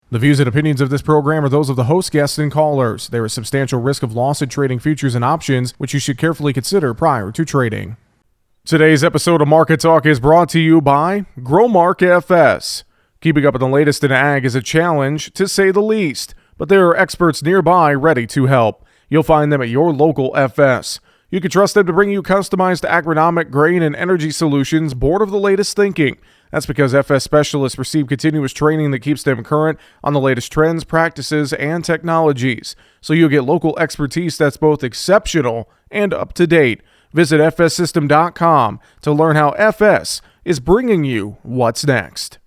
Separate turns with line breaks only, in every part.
The views and opinions of this program are those of the host, guests, and callers. There is substantial risk of loss in trading futures and options, which you should carefully consider prior to trading. Today's episode of Market Talk is brought to you by Growmark FS. Keeping up with the latest in ag is a challenge, to say the least, but there are experts nearby ready to help. You'll find them at your local FS. You can trust them to bring you customized agronomic, grain, and energy solutions born of the latest thinking. That's because FS specialists receive continuous training that keeps them current on the latest trends, practices, and technologies. So you'll get local expertise that's both exceptional and up to date. Visit fssystem.com to learn how FS is bringing you what's next.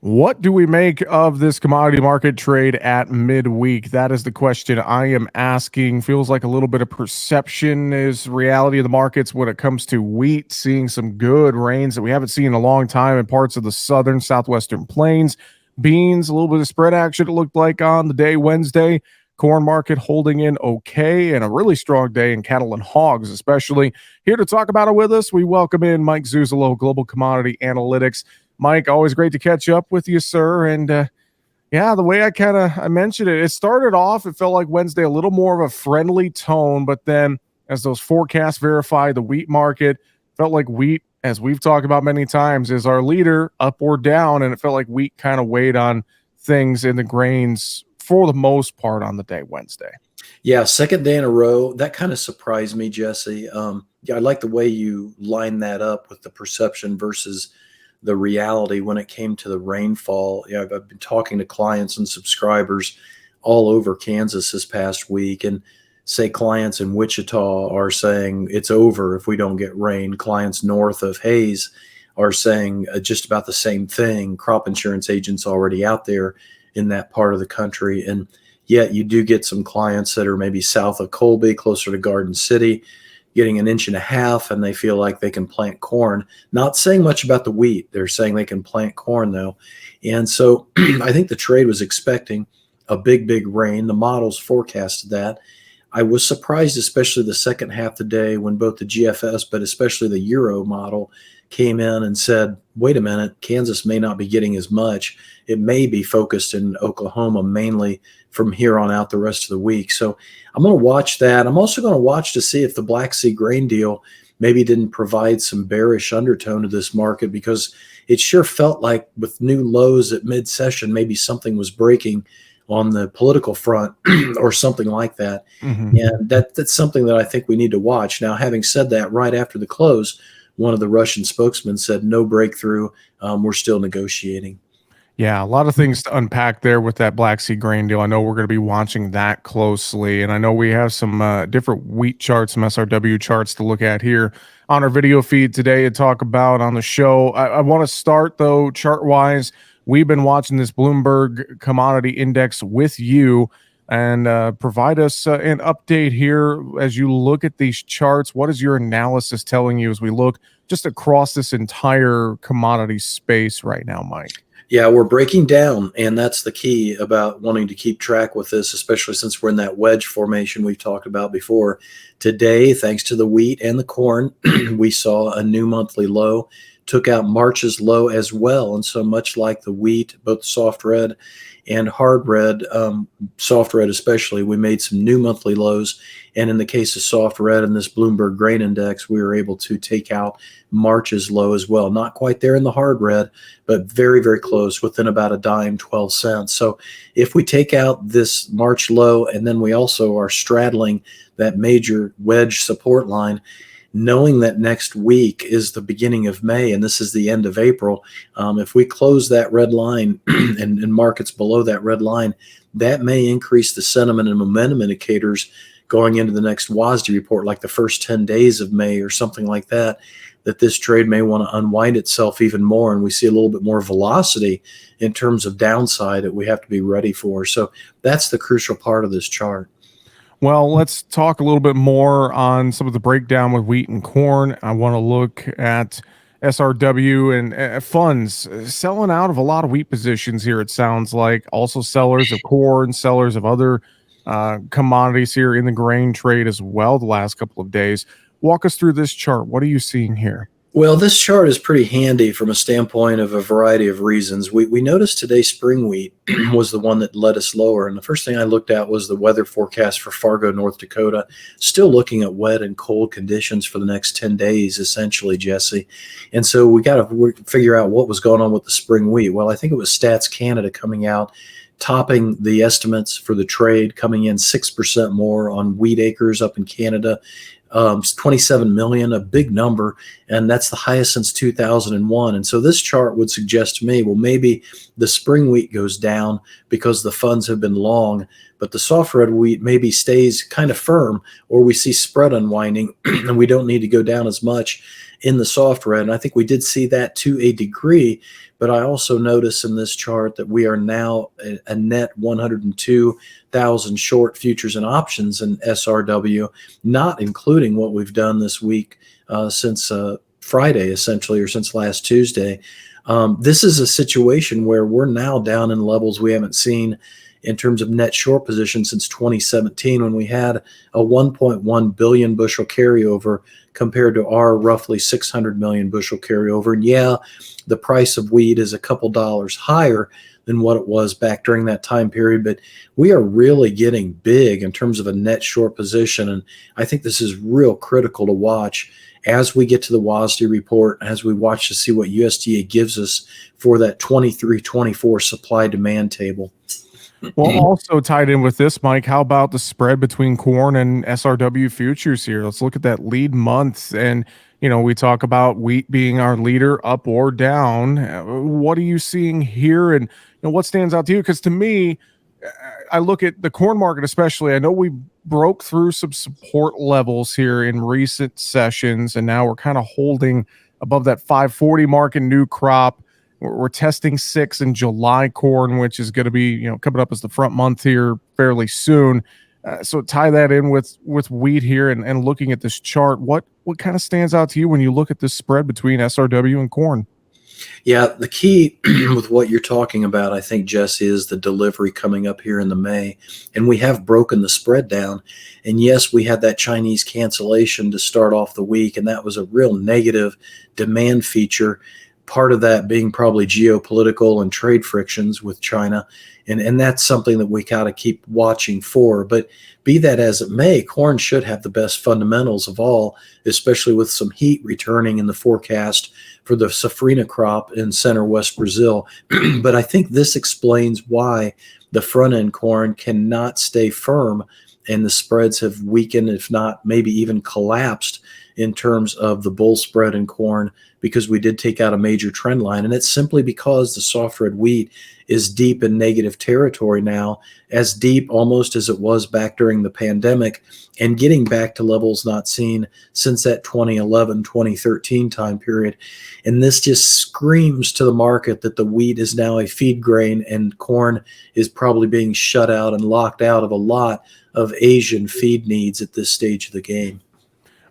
What do we make of this commodity market trade at midweek? That is the question I am asking. Feels like a little bit of perception is reality of the markets when it comes to wheat, seeing some good rains that we haven't seen in a long time in parts of the southern, southwestern plains. Beans, a little bit of spread action it looked like on the day Wednesday. Corn market holding in okay, and a really strong day in cattle and hogs, especially. Here to talk about it with us, we welcome in Mike Zuzolo, Global Commodity Analytics. Mike, always great to catch up with you, sir. And the way I mentioned it, it started off, it felt like Wednesday, a little more of a friendly tone. But then as those forecasts verify the wheat market, felt like wheat, as we've talked about many times, is our leader, up or down. And it felt like wheat kind of weighed on things in the grains for the most part on the day Wednesday.
Yeah, second day in a row. That kind of surprised me, Jesse. I like the way you line that up with the perception versus the reality when it came to the rainfall. I've been talking to clients and subscribers all over Kansas this past week, and say clients in Wichita are saying it's over if we don't get rain. Clients north of Hayes are saying just about the same thing. Crop insurance agents already out there in that part of the country. And yet you do get some clients that are maybe south of Colby, closer to Garden City, getting 1.5 inches, and they feel like they can plant corn. Not saying much about the wheat. They're saying they can plant corn, though. And so I think the trade was expecting a big rain. The models forecasted that. I was surprised, especially the second half of the day, when both the GFS, but especially the Euro model, came in and said, wait a minute, Kansas may not be getting as much. It may be focused in Oklahoma mainly from here on out the rest of the week. So I'm going to watch that. I'm also going to watch to see if the Black Sea grain deal maybe didn't provide some bearish undertone to this market, because it sure felt like with new lows at mid-session, maybe something was breaking on the political front or something like that.
Mm-hmm.
And that's something that I think we need to watch. Now, having said that, right after the close, one of the Russian spokesmen said no breakthrough. We're still negotiating.
Yeah, a lot of things to unpack there with that Black Sea grain deal. I know we're going to be watching that closely, and I know we have some different wheat charts, some SRW charts to look at here on our video feed today and talk about on the show. I want to start, though, chart-wise. We've been watching this Bloomberg Commodity Index with you, and provide us an update here as you look at these charts. What is your analysis telling you as we look just across this entire commodity space right now, Mike?
Yeah, we're breaking down, and that's the key about wanting to keep track with this, especially since we're in that wedge formation we've talked about before. Today, thanks to the wheat and the corn, we saw a new monthly low, took out March's low as well. And so much like the wheat, both soft red and hard red, soft red especially, we made some new monthly lows. And in the case of soft red and this Bloomberg grain index, we were able to take out March's low as well. Not quite there in the hard red, but very close, within about a dime, 12 cents. So if we take out this March low, and then we also are straddling that major wedge support line, knowing that next week is the beginning of May and this is the end of April, if we close that red line and markets below that red line, that may increase the sentiment and momentum indicators going into the next WASDE report, like the first 10 days of May or something like that, that this trade may want to unwind itself even more, and we see a little bit more velocity in terms of downside that we have to be ready for. So that's the crucial part of this chart.
Well, let's talk a little bit more on some of the breakdown with wheat and corn. I want to look at SRW and funds selling out of a lot of wheat positions here, it sounds like. Also sellers of corn, sellers of other commodities here in the grain trade as well the last couple of days. Walk us through this chart. What are you seeing here?
Well, this chart is pretty handy from a standpoint of a variety of reasons. We noticed today spring wheat was the one that led us lower. And the first thing I looked at was the weather forecast for Fargo, North Dakota. Still looking at wet and cold conditions for the next 10 days, essentially, Jesse. And so we got to figure out what was going on with the spring wheat. Well, I think it was Stats Canada coming out, topping the estimates for the trade, coming in 6% more on wheat acres up in Canada. 27 million, a big number, and that's the highest since 2001. And so this chart would suggest to me, well, maybe the spring wheat goes down because the funds have been long, but the soft red wheat maybe stays kind of firm, or we see spread unwinding and we don't need to go down as much in the soft red. And I think we did see that to a degree, but I also notice in this chart that we are now a net 102,000 short futures and options in SRW, not including what we've done this week since Friday, essentially, or since last Tuesday. This is a situation where we're now down in levels we haven't seen in terms of net short position since 2017, when we had a 1.1 billion bushel carryover compared to our roughly 600 million bushel carryover. And yeah, the price of wheat is a couple dollars higher than what it was back during that time period, but we are really getting big in terms of a net short position. And I think this is real critical to watch as we get to the WASDE report, as we watch to see what USDA gives us for that 23-24 supply demand table.
Well, also tied in with this, Mike, how about the spread between corn and SRW futures here? Let's look at that lead month. And, we talk about wheat being our leader, up or down. What are you seeing here? And what stands out to you? Because to me, I look at the corn market especially. I know we broke through some support levels here in recent sessions, and now we're kind of holding above that 540 mark in new crop. We're testing 6 in July corn, which is going to be, coming up as the front month here fairly soon. So tie that in with wheat here and looking at this chart. What kind of stands out to you when you look at this spread between SRW and corn?
Yeah, the key with what you're talking about, I think, Jesse, is the delivery coming up here in the May. And we have broken the spread down. And yes, we had that Chinese cancellation to start off the week, and that was a real negative demand feature. Part of that being probably geopolitical and trade frictions with China. And that's something that we got to keep watching for. But be that as it may, corn should have the best fundamentals of all, especially with some heat returning in the forecast for the safrinha crop in center west Brazil. But I think this explains why the front end corn cannot stay firm and the spreads have weakened, if not maybe even collapsed in terms of the bull spread in corn, because we did take out a major trend line. And it's simply because the soft red wheat is deep in negative territory now, as deep almost as it was back during the pandemic, and getting back to levels not seen since that 2011, 2013 time period. And this just screams to the market that the wheat is now a feed grain and corn is probably being shut out and locked out of a lot of Asian feed needs at this stage of the game.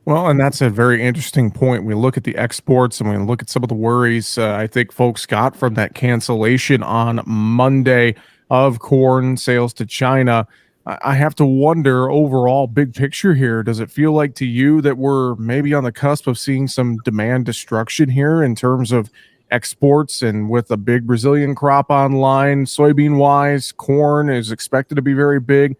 Well, and that's a very interesting point. We look at the exports and we look at some of the worries I think folks got from that cancellation on Monday of corn sales to China. I have to wonder, overall, big picture here, does it feel like to you that we're maybe on the cusp of seeing some demand destruction here in terms of exports, and with a big Brazilian crop online, soybean wise, corn is expected to be very big?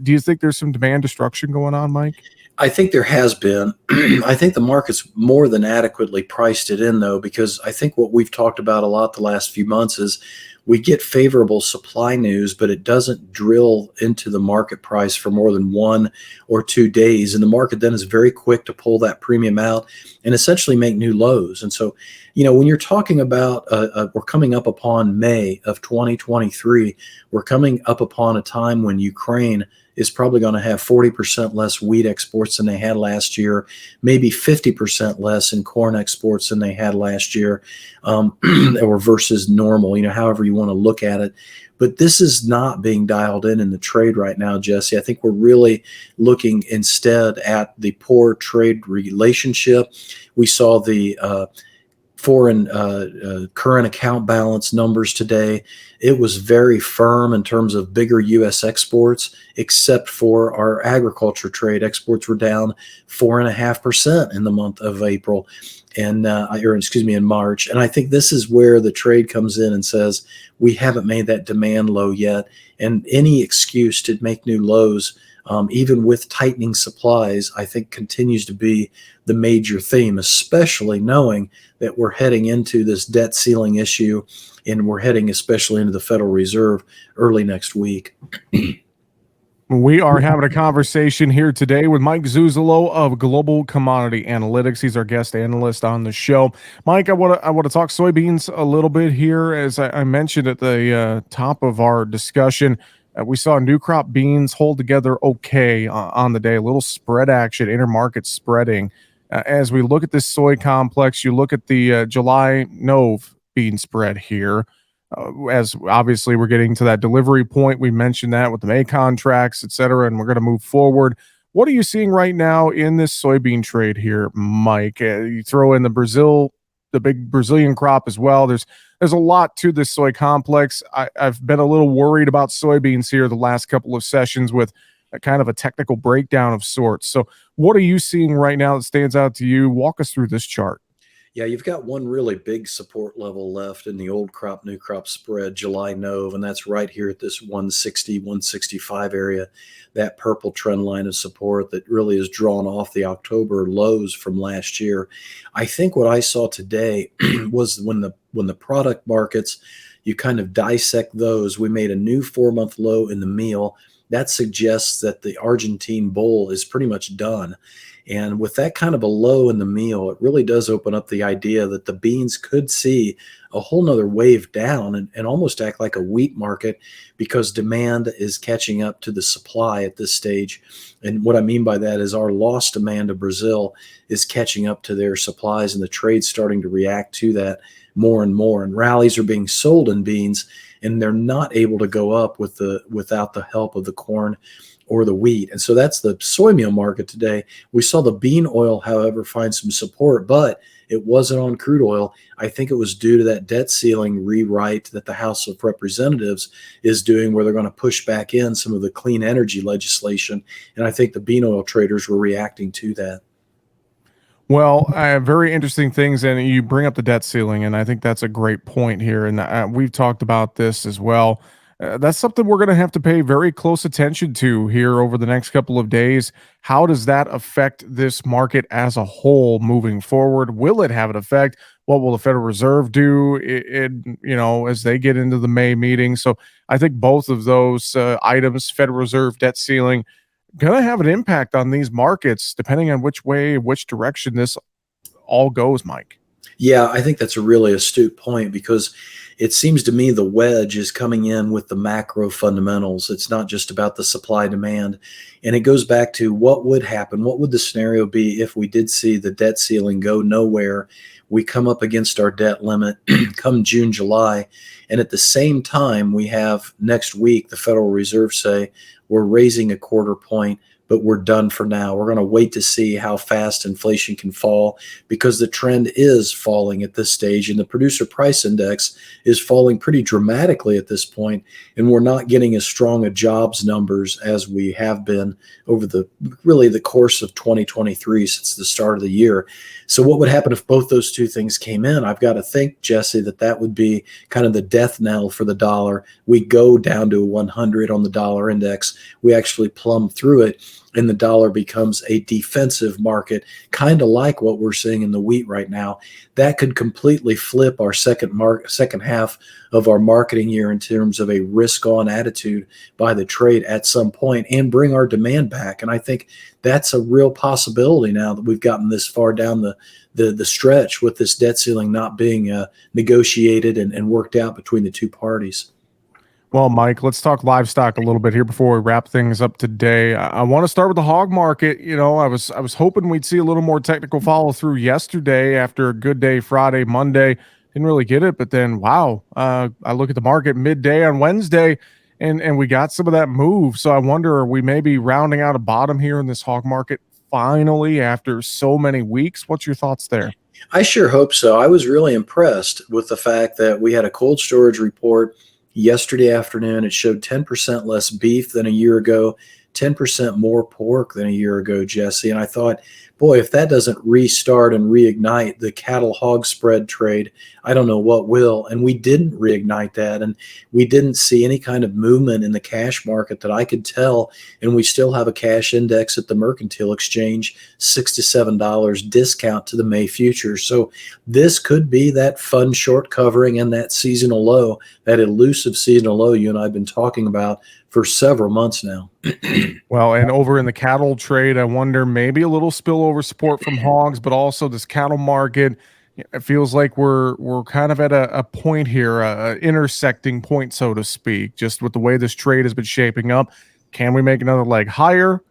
Do you think there's some demand destruction going on, Mike?
I think there has been. I think the market's more than adequately priced it in, though, because I think what we've talked about a lot the last few months is we get favorable supply news, but it doesn't drill into the market price for more than 1 or 2 days. And the market then is very quick to pull that premium out and essentially make new lows. And so, when you're talking about we're coming up upon May of 2023, we're coming up upon a time when Ukraine is probably going to have 40% less wheat exports than they had last year, maybe 50% less in corn exports than they had last year, or versus normal, however you want to look at it. But this is not being dialed in the trade right now, Jesse. I think we're really looking instead at the poor trade relationship. We saw the foreign current account balance numbers today. It was very firm in terms of bigger U.S. exports, except for our agriculture trade. Exports were down 4.5% in the month of April, and or excuse me, in March. And I think this is where the trade comes in and says we haven't made that demand low yet, and any excuse to make new lows. Even with tightening supplies, I think continues to be the major theme, especially knowing that we're heading into this debt ceiling issue and we're heading especially into the Federal Reserve early next week.
We are having a conversation here today with Mike Zuzolo of Global Commodity Analytics. He's our guest analyst on the show. Mike, I want to talk soybeans a little bit here. As I mentioned at the top of our discussion, we saw new crop beans hold together okay on the day. A little spread action, intermarket spreading. As we look at this soy complex, you look at the July Nove bean spread here. As obviously we're getting to that delivery point, we mentioned that with the May contracts, et cetera, and we're going to move forward. What are you seeing right now in this soybean trade here, Mike? You throw in the big Brazilian crop as well. There's a lot to this soy complex. I've been a little worried about soybeans here the last couple of sessions with a kind of a technical breakdown of sorts. So what are you seeing right now that stands out to you? Walk us through this chart.
Yeah, you've got one really big support level left in the old crop, new crop spread, July Nove, and that's right here at this 160, 165 area, that purple trend line of support that really is drawn off the October lows from last year. I think what I saw today was when the product markets, you kind of dissect those, we made a new 4-month low in the meal. That suggests that the Argentine bull is pretty much done. And with that kind of a low in the meal, it really does open up the idea that the beans could see a whole nother wave down and almost act like a wheat market because demand is catching up to the supply at this stage. And what I mean by that is our lost demand of Brazil is catching up to their supplies, and the trade's starting to react to that more and more. And rallies are being sold in beans, and they're not able to go up without the help of the corn or the wheat. And so that's the soy meal market today. We saw the bean oil, however, find some support, but it wasn't on crude oil. I think it was due to that debt ceiling rewrite that the House of Representatives is doing, where they're going to push back in some of the clean energy legislation. And I think the bean oil traders were reacting to that.
Well, very interesting things, and you bring up the debt ceiling, and I think that's a great point here. And we've talked about this as well. That's something we're going to have to pay very close attention to here over the next couple of days. How does that affect this market as a whole moving forward? Will it have an effect? What will the Federal Reserve do as they get into the May meeting? So I think both of those items, Federal Reserve, debt ceiling, going to have an impact on these markets depending on which direction this all goes, Mike.
Yeah, I think that's a really astute point because it seems to me the wedge is coming in with the macro fundamentals. It's not just about the supply demand. And it goes back to what would happen. What would the scenario be if we did see the debt ceiling go nowhere? We come up against our debt limit come June, July. And at the same time, we have next week the Federal Reserve say we're raising a quarter point, but we're done for now. We're going to wait to see how fast inflation can fall because the trend is falling at this stage, and the producer price index is falling pretty dramatically at this point, and we're not getting as strong a jobs numbers as we have been over the course of 2023 since the start of the year. So what would happen if both those two things came in? I've got to think, Jesse, that would be kind of the death knell for the dollar. We go down to 100 on the dollar index. We actually plumb through it, and the dollar becomes a defensive market, kind of like what we're seeing in the wheat right now. That could completely flip our second half of our marketing year in terms of a risk-on attitude by the trade at some point and bring our demand back. And I think that's a real possibility now that we've gotten this far down the stretch with this debt ceiling not being negotiated and worked out between the two parties.
Well, Mike, let's talk livestock a little bit here before we wrap things up today. I want to start with the hog market. I was hoping we'd see a little more technical follow through yesterday after a good day Friday, Monday. Didn't really get it, but then wow, I look at the market midday on Wednesday, and we got some of that move. So I wonder, are we maybe rounding out a bottom here in this hog market finally after so many weeks? What's your thoughts there?
I sure hope so. I was really impressed with the fact that we had a cold storage report yesterday afternoon. It showed 10% less beef than a year ago, 10% more pork than a year ago, Jesse. And I thought, boy, if that doesn't restart and reignite the cattle hog spread trade, I don't know what will. And we didn't reignite that. And we didn't see any kind of movement in the cash market that I could tell. And we still have a cash index at the mercantile exchange, $6 to $7 discount to the May futures. So this could be that fun short covering and that seasonal low, that elusive seasonal low you and I have been talking about for several months now.
Well, and over in the cattle trade, I wonder maybe a little spillover support from hogs, but also this cattle market. It feels like we're kind of at a point here, a intersecting point, so to speak, just with the way this trade has been shaping up. Can we make another leg higher?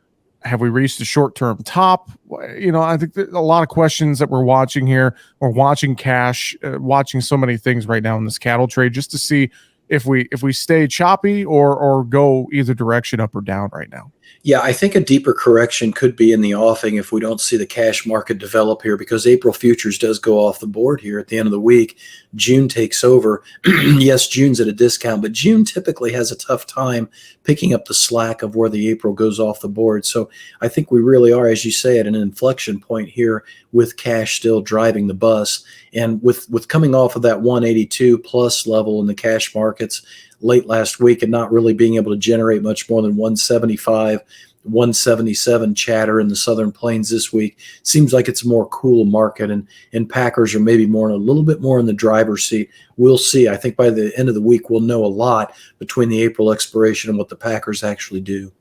Have we reached a short-term top? I think there's a lot of questions that we're watching here. We're watching cash, watching so many things right now in this cattle trade, just to see if we stay choppy or go either direction, up or down right now.
Yeah, I think a deeper correction could be in the offing if we don't see the cash market develop here, because April futures does go off the board here at the end of the week. June takes over. Yes, June's at a discount, but June typically has a tough time picking up the slack of where the April goes off the board. So I think we really are, as you say, at an inflection point here with cash still driving the bus. And with coming off of that 182 plus level in the cash markets late last week and not really being able to generate much more than 175, 177 chatter in the Southern Plains this week, seems like it's a more cool market, and Packers are maybe a little bit more in the driver's seat. We'll see. I think by the end of the week, we'll know a lot between the April expiration and what the Packers actually do.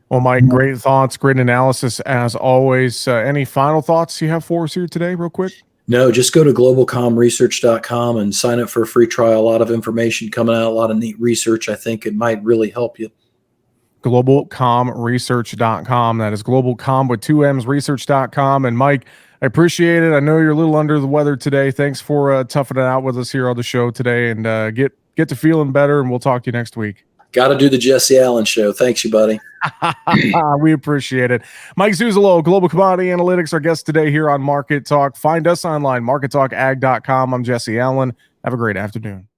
Well, Mike, great thoughts, great analysis as always. Any final thoughts you have for us here today, real quick?
No, just go to globalcomresearch.com and sign up for a free trial. A lot of information coming out, a lot of neat research. I think it might really help you.
Globalcomresearch.com. That is globalcom with two M's research.com. And Mike, I appreciate it. I know you're a little under the weather today. Thanks for toughing it out with us here on the show today, and get to feeling better. And we'll talk to you next week.
Got to do the Jesse Allen show. Thanks, you buddy.
We appreciate it. Mike Zuzolo, Global Commodity Analytics, our guest today here on Market Talk. Find us online, markettalkag.com. I'm Jesse Allen. Have a great afternoon.